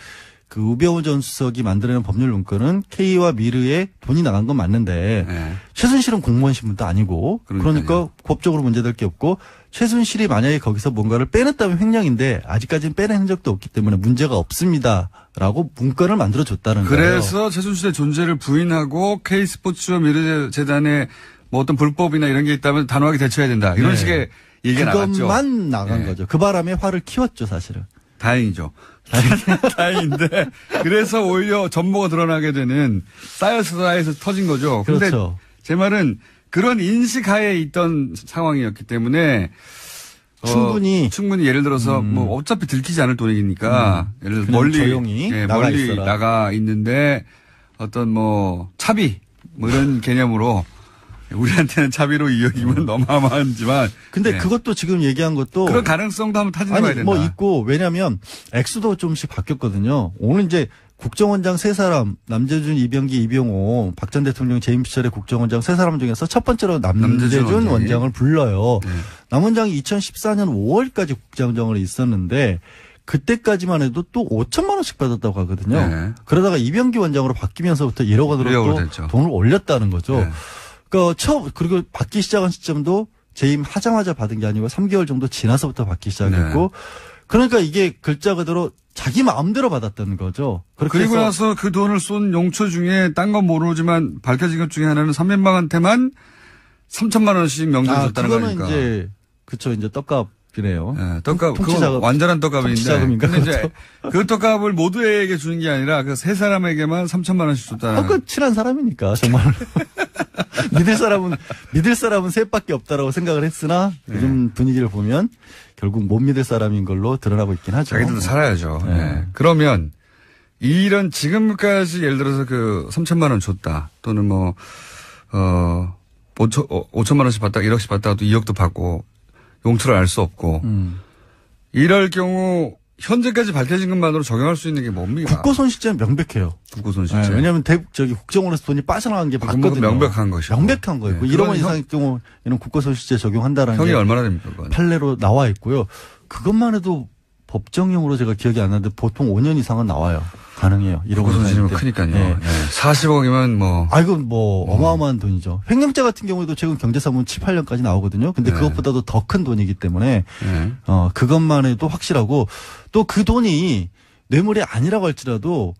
그 우병우 전 수석이 만들어낸 법률 문건은 K와 미르에 돈이 나간 건 맞는데 최순실은 공무원 신분도 아니고 그러니까 법적으로 문제될 게 없고 최순실이 만약에 거기서 뭔가를 빼냈다면 횡령인데 아직까지는 빼낸 흔적도 없기 때문에 문제가 없습니다라고 문건을 만들어줬다는 거예요. 그래서 최순실의 존재를 부인하고 K스포츠와 미르재단의 어떤 불법이나 이런 게 있다면 단호하게 대처해야 된다. 이런 식의 얘기가 나갔죠. 그것만 나간 거죠. 그 바람에 화를 키웠죠, 사실은. 다행이죠. 다행인데 그래서 오히려 전모가 드러나게 되는 쌓여서 터진 거죠. 근데 그렇죠. 제 말은 그런 인식하에 있던 상황이었기 때문에 충분히 예를 들어서 뭐 어차피 들키지 않을 돈이니까 예를 들어 멀리 조용히 멀리 나가 있는데 어떤 뭐 차비 뭐 이런 개념으로 우리한테는 차비로 이야기면 너무하지만 근데 그것도 지금 얘기한 것도 그런 가능성도 한번 타진해봐야 된다. 뭐 있고 왜냐하면 액수도 좀씩 바뀌었거든요. 오늘 이제 국정원장 3사람 남재준, 이병기, 이병호 박 전 대통령 재임 시절의 국정원장 3사람 중에서 첫 번째로 남재준 원장을 불러요. 남 원장이 2014년 5월까지 국정원장으로 있었는데 그때까지만 해도 또 5천만 원씩 받았다고 하거든요. 네. 그러다가 이병기 원장으로 바뀌면서부터 1억 원으로 또 돈을 올렸다는 거죠. 네. 그리고 받기 시작한 시점도 재임하자마자 받은 게 아니고 3개월 정도 지나서부터 받기 시작했고 네. 그러니까 이게 글자 그대로 자기 마음대로 받았다는 거죠. 그리고 나서 그 돈을 쏜 용처 중에 딴 건 모르지만 밝혀진 것 중에 하나는 3인방한테만 3천만 원씩 명절 줬다는 거니까. 그거는 이제 그쵸 이제 떡값이네요. 네, 떡값 그건 완전한 떡값인데. 근데 이제 그 떡값을 모두에게 주는 게 아니라 그 세 사람에게만 3천만 원씩 줬다는. 그 친한 사람이니까 정말. 믿을 사람은 셋밖에 없다라고 생각을 했으나 요즘 분위기를 보면 결국 못 믿을 사람인 걸로 드러나고 있긴 하죠. 자기들도 살아야죠. 네. 그러면 이런 지금까지 예를 들어서 그 3천만 원 줬다 또는 뭐 5천만 원씩 받다 1억씩 받다가 또 2억도 받고 용처를 알 수 없고 이럴 경우 현재까지 밝혀진 것만으로 적용할 수 있는 게 뭡니까? 국고손실죄는 명백해요. 국고손실죄. 네, 왜냐하면 국정원에서 돈이 빠져나간 게 맞거든요. 명백한 것이고. 명백한 거예요. 네. 1억 원 이상의 경우에는 국고손실죄 적용한다라는 형이 게 얼마나 됩니까? 그건? 판례로 나와 있고요. 그것만 해도 법정형으로 제가 기억이 안 나는데 보통 5년 이상은 나와요. 가능해요. 1억 원 손실이면 크니까요. 네. 40억이면 뭐. 이건 뭐 어마어마한 돈이죠. 횡령죄 같은 경우에도 최근 경제사문 7, 8년까지 나오거든요. 근데 그것보다도 더 큰 돈이기 때문에 그것만 해도 확실하고 또 그 돈이 뇌물이 아니라고 할지라도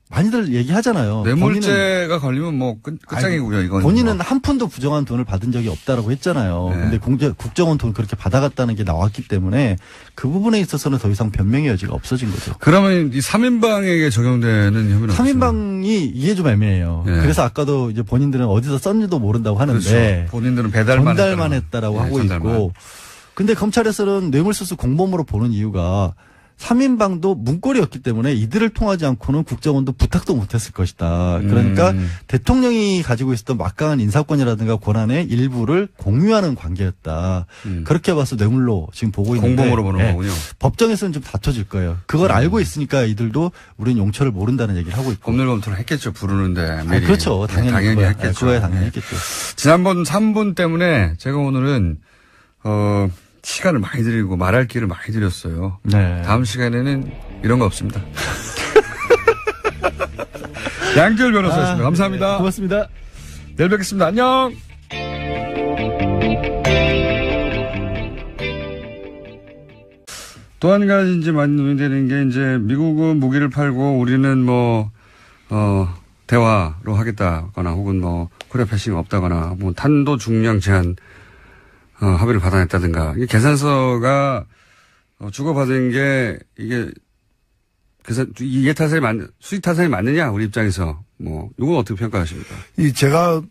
많이들 얘기하잖아요. 뇌물죄가 걸리면 뭐 끝장이고요. 이건 본인은 한 푼도 부정한 돈을 받은 적이 없다라고 했잖아요. 근데 국정원 돈 그렇게 받아갔다는 게 나왔기 때문에 그 부분에 있어서는 더 이상 변명의 여지가 없어진 거죠. 그러면 이 3인방에게 적용되는 혐의는 3인방이 이게 좀 애매해요. 그래서 아까도 이제 본인들은 어디서 썼는지도 모른다고 하는데 그렇죠. 본인들은 배달만 했다라고 하고 있고 근데 검찰에서는 뇌물수수 공범으로 보는 이유가 3인방도 문고리였기 때문에 이들을 통하지 않고는 국정원도 부탁도 못했을 것이다. 그러니까 대통령이 가지고 있었던 막강한 인사권이라든가 권한의 일부를 공유하는 관계였다. 그렇게 봐서 뇌물로 지금 보고 있는데 공범으로 보는 거군요. 법정에서는 좀 다퉈질 거예요. 그걸 알고 있으니까 이들도 우리는 용처를 모른다는 얘기를 하고 있고. 법률 검토를 했겠죠. 부르는데. 미리. 그렇죠. 당연히 했겠죠. 그거야 당연히 했겠죠. 지난번 3분 때문에 제가 오늘은 시간을 많이 드리고 말할 기회를 많이 드렸어요. 네. 다음 시간에는 이런 거 없습니다. 양지열 변호사였습니다. 감사합니다. 네, 고맙습니다. 내일 뵙겠습니다. 안녕. 또 한 가지 이제 많이 논의되는 게 이제 미국은 무기를 팔고 우리는 뭐 대화로 하겠다거나 혹은 뭐 코리아 패싱 없다거나 뭐 탄도 중량 제한 합의를 받아냈다든가. 이게 계산서가 주고받은 게 이게 이해 타산이 수익 타산이 맞느냐 우리 입장에서 뭐 이건 어떻게 평가하십니까? 제가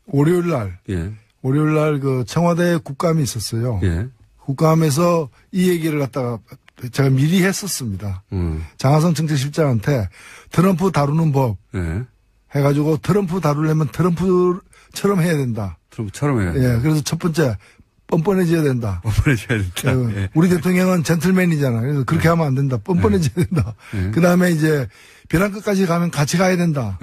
월요일 날 그 청와대 국감이 있었어요. 예. 국감에서 이 얘기를 갖다가 제가 미리 했었습니다. 장하성 정책실장한테 트럼프 다루는 법 해가지고 트럼프 다루려면 트럼프처럼 해야 된다. 트럼프처럼 해야 된다. 예, 그래서 첫 번째 뻔뻔해져야 된다. 뻔뻔해져야 된다. 예. 우리 대통령은 젠틀맨이잖아. 그래서 그렇게 하면 안 된다. 뻔뻔해져야 된다. 그 다음에 이제 벼랑 끝까지 가면 같이 가야 된다.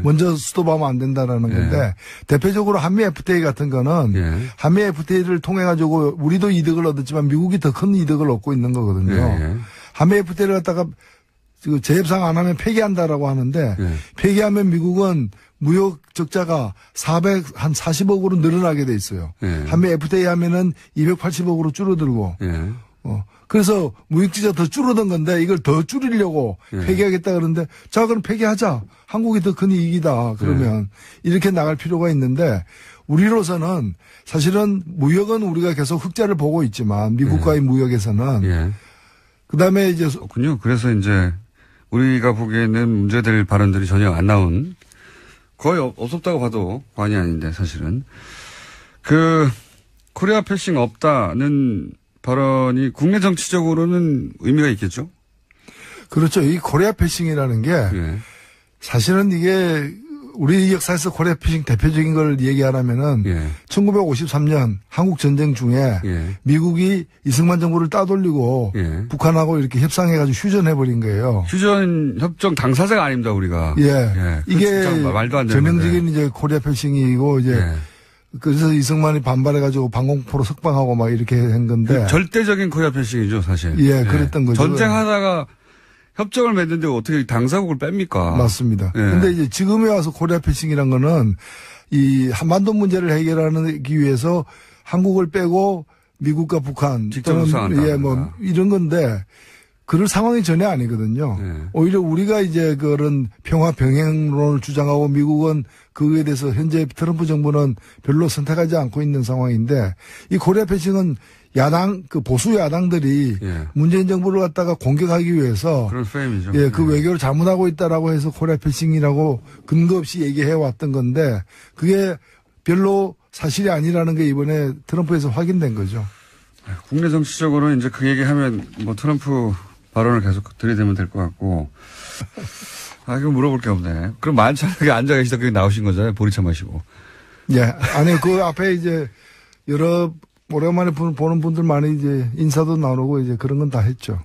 먼저 스톱하면 안 된다라는 건데 대표적으로 한미 FTA 같은 거는 한미 FTA를 통해 가지고 우리도 이득을 얻었지만 미국이 더 큰 이득을 얻고 있는 거거든요. 한미 FTA를 갖다가 재협상 안 하면 폐기한다라고 하는데 폐기하면 미국은 무역 적자가 40억으로 늘어나게 돼 있어요. 한미 FTA 하면은 280억으로 줄어들고. 그래서 무역지가 더 줄어든 건데 이걸 더 줄이려고 폐기하겠다 그러는데 자 그럼 폐기하자. 한국이 더 큰 이익이다. 그러면 이렇게 나갈 필요가 있는데 우리로서는 사실은 무역은 우리가 계속 흑자를 보고 있지만 미국과의 무역에서는 그다음에 이제 그렇군요. 그래서 이제 우리가 보기에는 문제될 발언들이 전혀 안 나온 거의 없었다고 봐도 과언이 아닌데 사실은 코리아 패싱 없다는 발언이 국내 정치적으로는 의미가 있겠죠? 그렇죠. 이 코리아 패싱이라는 게 예. 사실은 이게 우리 역사에서 코리아 패싱 대표적인 걸 얘기하라면은 예. 1953년 한국 전쟁 중에 예. 미국이 이승만 정부를 따돌리고 예. 북한하고 이렇게 협상해가지고 휴전해버린 거예요. 휴전 협정 당사자가 아닙니다 우리가. 예. 이게 말도 안 되는 전형적인 건데. 이제 코리아 패싱이고 이제 예. 그래서 이승만이 반발해가지고 방공포로 석방하고 막 이렇게 한 건데. 절대적인 코리아 패싱이죠 사실. 예, 그랬던 거죠. 전쟁하다가 협정을 맺는데 어떻게 당사국을 뺍니까? 맞습니다. 예. 근데 이제 지금에 와서 코리아 패싱이란 거는 이 한반도 문제를 해결하기 위해서 한국을 빼고 미국과 북한 직접 협상한다. 예, 뭐 이런 건데 그럴 상황이 전혀 아니거든요. 예. 오히려 우리가 이제 그런 평화 병행론을 주장하고 미국은 그거에 대해서 현재 트럼프 정부는 별로 선택하지 않고 있는 상황인데 이 코리아 패싱은 야당 보수 야당들이 예. 문재인 정부를 갖다가 공격하기 위해서 그런 프레임이죠. 예, 그 외교를 잘못하고 있다라고 해서 코리아 패싱이라고 근거 없이 얘기해 왔던 건데 그게 별로 사실이 아니라는 게 이번에 트럼프에서 확인된 거죠. 국내 정치적으로 이제 그 얘기하면 뭐 트럼프 발언을 계속 들이대면 될 것 같고. 이거 물어볼 게 없네. 그럼 만찬하게 앉아 계시다 그게 나오신 거잖아요. 보리차 마시고. 예, 아니 그 앞에 이제 여러 오랜만에 보는 분들 많이 이제 인사도 나누고 이제 그런 건 다 했죠.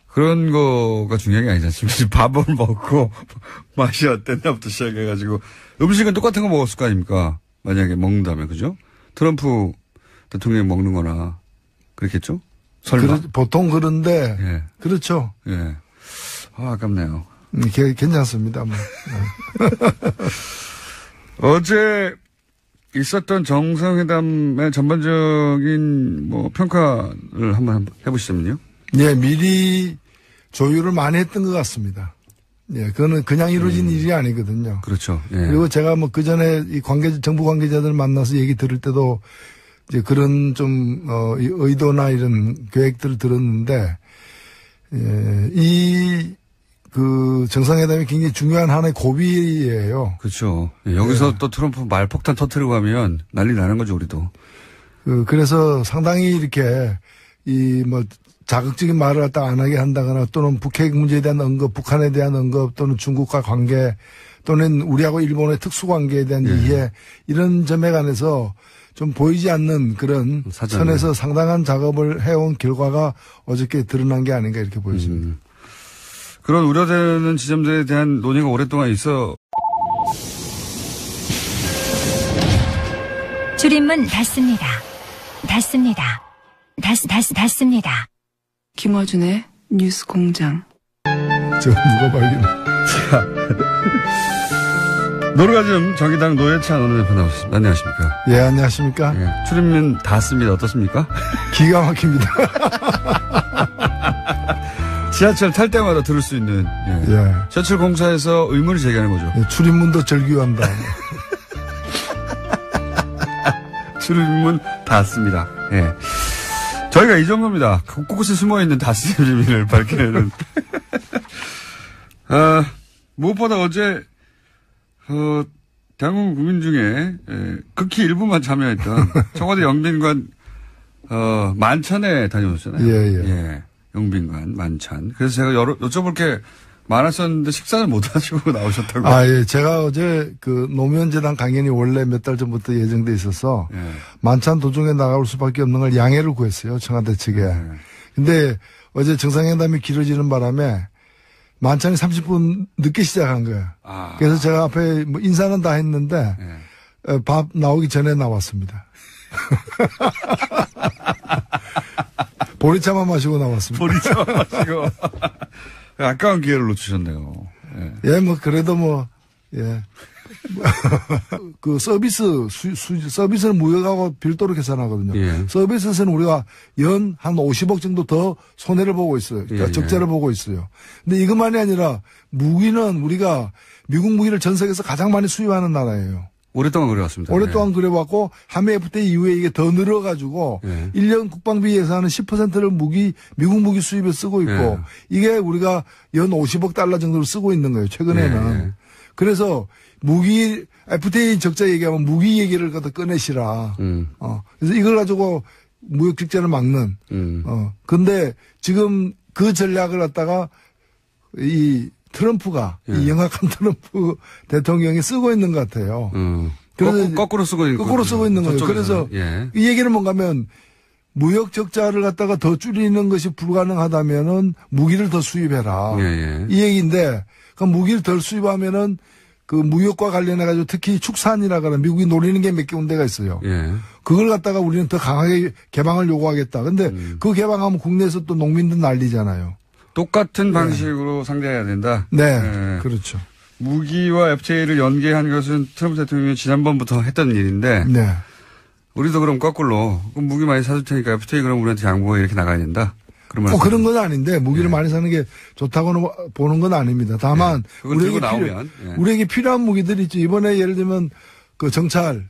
그런 거가 중요한 게 아니지 않습니까? 밥을 먹고 맛이 어땠나부터 시작해가지고 음식은 똑같은 거 먹었을 거 아닙니까? 만약에 먹는다면 그죠? 트럼프 대통령이 먹는 거나 그렇겠죠? 설마? 보통 그런데 예. 그렇죠. 예. 아깝네요. 괜찮습니다. 뭐. 어제 있었던 정상회담의 전반적인 뭐 평가를 한번 해보시자면요. 예, 미리 조율을 많이 했던 것 같습니다. 예, 그거는 그냥 이루어진 일이 아니거든요. 그렇죠. 예. 그리고 제가 뭐 그 전에 이 정부 관계자들 만나서 얘기 들을 때도 이제 그런 좀 의도나 이런 계획들을 들었는데 예, 그 정상회담이 굉장히 중요한 하나의 고비예요. 그렇죠. 여기서 또 트럼프 말폭탄 터뜨리고 하면 난리 나는 거죠, 우리도. 그래서 상당히 이렇게 뭐 자극적인 말을 갖다 안 하게 한다거나 또는 북핵 문제에 대한 언급, 북한에 대한 언급 또는 중국과 관계 또는 우리하고 일본의 특수관계에 대한 이해 이런 점에 관해서 좀 보이지 않는 그런 선에서 상당한 작업을 해온 결과가 어저께 드러난 게 아닌가 이렇게 보여집니다. 그런 우려되는 지점들에 대한 논의가 오랫동안 있어. 줄임문 닫습니다. 닫습니다. 닫습니다. 김어준의 뉴스 공장. 누가 발견? 노르가즘 정의당 노회찬 원내대표 나오셨습니다. 안녕하십니까? 예, 안녕하십니까? 예, 출입문 닫습니다. 어떻습니까? 기가 막힙니다. 지하철 탈 때마다 들을 수 있는. 예. 지하철 공사에서 의문을 제기하는 거죠. 예, 출입문도 절규한다. 출입문 닫습니다. 예. 저희가 이 정도입니다. 곳곳에 숨어있는 닫습 비밀을 밝혀내는. 무엇보다 어제 대한민국 국민 중에 극히 일부만 참여했던 청와대 영빈관 만찬에 다녀오셨잖아요. 예. 영빈관 만찬. 그래서 제가 여쭤볼 게 많았었는데 식사를 못 하시고 나오셨다고. 예. 제가 어제 그 노무현재단 강연이 원래 몇 달 전부터 예정돼 있어서 만찬 도중에 나갈 수밖에 없는 걸 양해를 구했어요. 청와대 측에. 근데 어제 정상회담이 길어지는 바람에 만찬이 30분 늦게 시작한 거예요. 그래서 제가 앞에 뭐 인사는 다 했는데 밥 나오기 전에 나왔습니다. 보리차만 마시고 나왔습니다. 보리차만 마시고. 아까운 기회를 놓치셨네요. 예, 뭐 그래도 뭐 그 서비스는 무역하고 별도로 계산하거든요. 예. 서비스에서는 우리가 연 한 50억 정도 더 손해를 보고 있어요. 그러니까 적자를 보고 있어요. 근데 이것만이 아니라 무기는 우리가 미국 무기를 전 세계에서 가장 많이 수입하는 나라예요. 오랫동안 그래왔습니다. 오랫동안 그래왔고 한미 FTA 이후에 이게 더 늘어가지고 1년 국방비 예산은 10%를 미국 무기 수입에 쓰고 있고 이게 우리가 연 50억 달러 정도를 쓰고 있는 거예요. 최근에는. 그래서 무기 FTA 적자 얘기하면 무기 얘기를 갖다 꺼내시라. 그래서 이걸 가지고 무역 직전을 막는. 근데 지금 그 전략을 갖다가 이 트럼프가 이 영악한 트럼프 대통령이 쓰고 있는 것 같아요. 그래서 거꾸로 쓰고 있는 거예요. 그래서 이 얘기는 뭔가 하면 무역 적자를 갖다가 더 줄이는 것이 불가능하다면은 무기를 더 수입해라. 이 얘기인데 그 무기를 덜 수입하면은 그 무역과 관련해 가지고 특히 축산이라거나 미국이 노리는 게 몇 개 군데가 있어요. 그걸 갖다가 우리는 더 강하게 개방을 요구하겠다. 근데 그 개방하면 국내에서 또 농민들 난리잖아요. 똑같은 방식으로 상대해야 된다. 네. 그렇죠. 무기와 FTA를 연계한 것은 트럼프 대통령이 지난번부터 했던 일인데. 우리도 그럼 거꾸로 그럼 무기 많이 사줄 테니까 FTA 그럼 우리한테 양보해 이렇게 나가야 된다. 그런 건 아닌데 무기를 많이 사는 게 좋다고는 보는 건 아닙니다. 다만 우리에게 우리에게 필요한 무기들이 있죠. 이번에 예를 들면 그 정찰